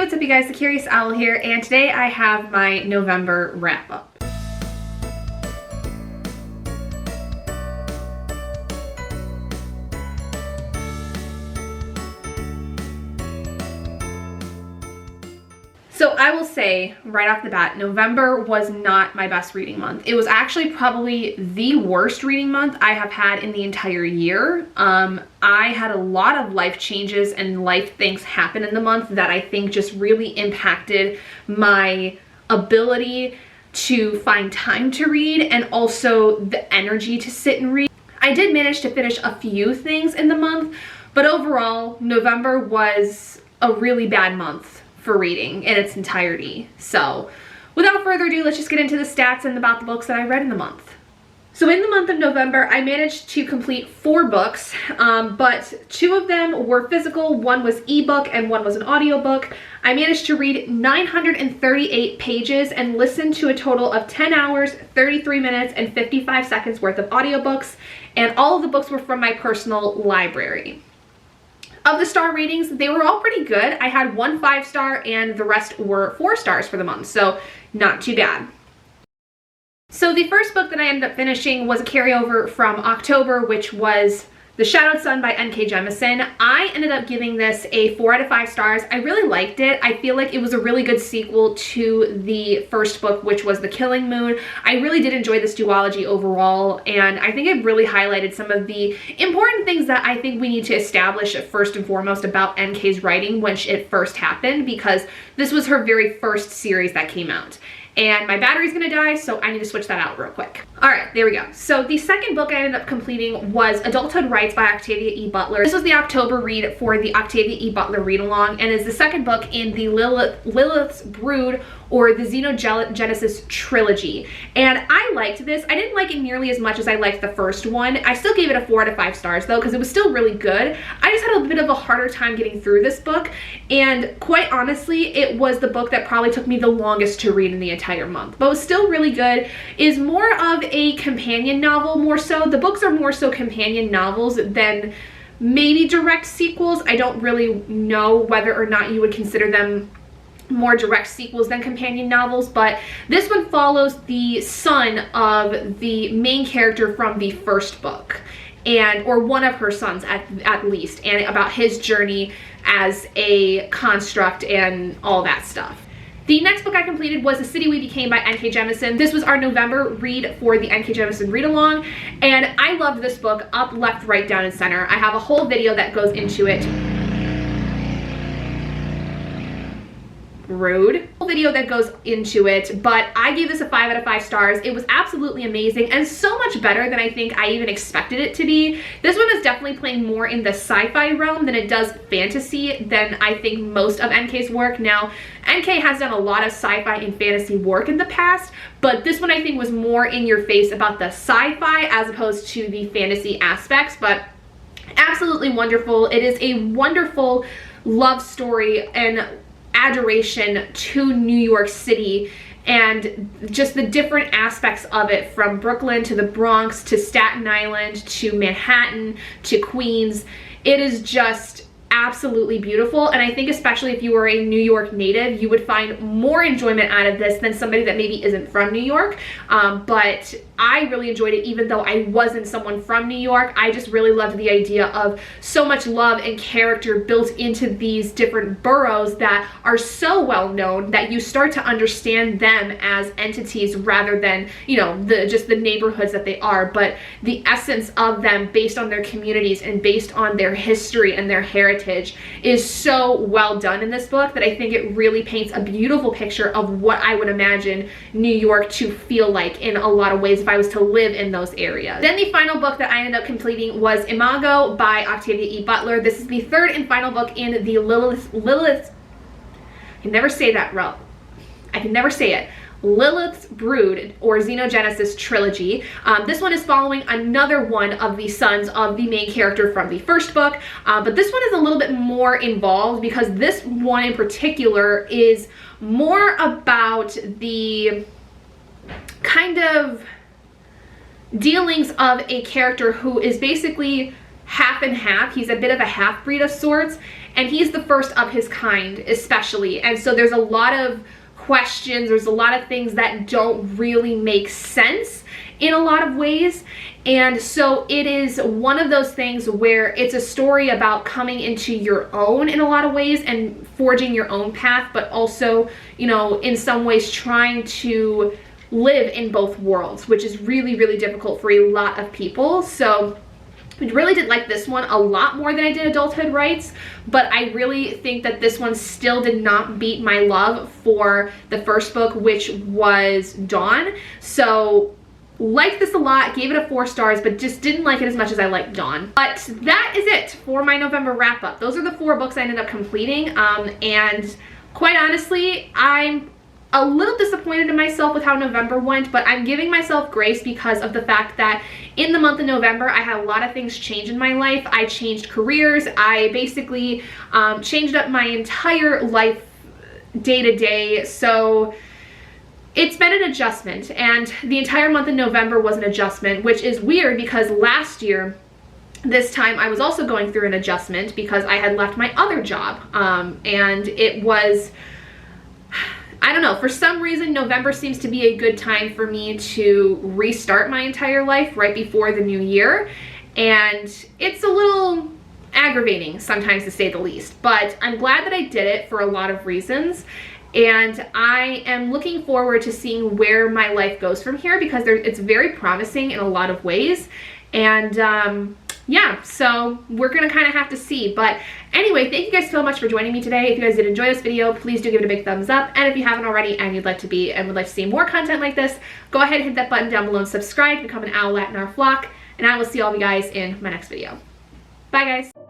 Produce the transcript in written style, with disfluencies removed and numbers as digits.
what's up you guys, the Curious Owl here, and today I have my November wrap up. So I will say right off the bat, November was not my best reading month. It was actually probably the worst reading month I have had in the entire year. I had a lot of life changes and life things happen in the month that I think just really impacted my ability to find time to read and also the energy to sit and read. I did manage to finish a few things in the month, but overall, November was a really bad month for reading in its entirety. So without further ado, let's just get into the stats and about the books that I read in the month. So in the month of November, I managed to complete 4 books, but 2 of them were physical. One was ebook and one was an audiobook. I managed to read 938 pages and listen to a total of 10 hours, 33 minutes, and 55 seconds worth of audiobooks, and all of the books were from my personal library. Of the star ratings, they were all pretty good. I had 1 5-star and the rest were 4 stars for the month, so not too bad. So the first book that I ended up finishing was a carryover from October, which was The Shadowed Sun by N.K. Jemisin. I ended up giving this a 4 out of 5 stars. I really liked it. I feel like it was a really good sequel to the first book, which was The Killing Moon. I really did enjoy this duology overall, and I think it really highlighted some of the important things that I think we need to establish first and foremost about N.K.'s writing when it first happened, because this was her very first series that came out. And my battery's gonna die, so I need to switch that out real quick. All right, there we go. So the second book I ended up completing was Adulthood, Rites by Octavia E. Butler. This was the October read for the Octavia E. Butler read-along, and is the second book in the Lilith's Brood, or the Xenogenesis trilogy. And I liked this. I didn't like it nearly as much as I liked the first one. I still gave it a 4 out of 5 stars though, because it was still really good. I just had a bit of a harder time getting through this book, and quite honestly, it was the book that probably took me the longest to read in the entire month. But it was still really good. It is more of a companion novel, more so. The books are more so companion novels than maybe direct sequels. I don't really know whether or not you would consider them more direct sequels than companion novels, but this one follows the son of the main character from the first book, and or one of her sons at least, and about his journey as a construct and all that stuff. The next book I completed was The City We Became by N.K. Jemisin. This was our November read for the N.K. Jemisin read-along, and I loved this book up, left, right, down, and center. I have a whole video that goes into it. Rude. Whole video that goes into it, but I gave this a 5 out of 5 stars. It was absolutely amazing and so much better than I think I even expected it to be. This one is definitely playing more in the sci-fi realm than it does fantasy than I think most of NK's work. Now, NK has done a lot of sci-fi and fantasy work in the past, but this one I think was more in your face about the sci-fi as opposed to the fantasy aspects, but absolutely wonderful. It is a wonderful love story and adoration to New York City, and just the different aspects of it, from Brooklyn to the Bronx to Staten Island to Manhattan to Queens. It is just absolutely beautiful, and I think especially if you are a New York native, you would find more enjoyment out of this than somebody that maybe isn't from New York. But I really enjoyed it even though I wasn't someone from New York. I just really loved the idea of so much love and character built into these different boroughs that are so well known that you start to understand them as entities rather than, you know, just the neighborhoods that they are, but the essence of them based on their communities and based on their history and their heritage is so well done in this book that I think it really paints a beautiful picture of what I would imagine New York to feel like in a lot of ways if I was to live in those areas. Then the final book that I ended up completing was Imago by Octavia E. Butler. This is the third and final book in the Lilith's I can never say that right. I can never say it. Lilith's Brood, or Xenogenesis trilogy. This one is following another one of the sons of the main character from the first book, but this one is a little bit more involved because this one in particular is more about the kind of dealings of a character who is basically half and half. He's a bit of a half-breed of sorts, and he's the first of his kind especially, and so there's a lot of questions, there's a lot of things that don't really make sense in a lot of ways. And so it is one of those things where it's a story about coming into your own in a lot of ways and forging your own path, but also, you know, in some ways trying to live in both worlds, which is really, really difficult for a lot of people. So I really did like this one a lot more than I did Adulthood Rites, but I really think that this one still did not beat my love for the first book, which was Dawn. So liked this a lot, gave it a 4 stars, but just didn't like it as much as I liked Dawn. But that is it for my November wrap up. Those are the 4 books I ended up completing, and quite honestly, I'm a little disappointed in myself with how November went, but I'm giving myself grace because of the fact that in the month of November, I had a lot of things change in my life. I changed careers. I basically changed up my entire life day to day. So it's been an adjustment, and the entire month of November was an adjustment, which is weird because last year, this time I was also going through an adjustment because I had left my other job, and it was, I don't know, for some reason November seems to be a good time for me to restart my entire life right before the new year, and it's a little aggravating sometimes to say the least, but I'm glad that I did it for a lot of reasons, and I am looking forward to seeing where my life goes from here because it's very promising in a lot of ways, and yeah, so we're gonna kind of have to see. But anyway, thank you guys so much for joining me today. If you guys did enjoy this video, please do give it a big thumbs up. And if you haven't already and you'd like to be and would like to see more content like this, go ahead and hit that button down below and subscribe to become an owlet in our flock. And I will see all of you guys in my next video. Bye guys.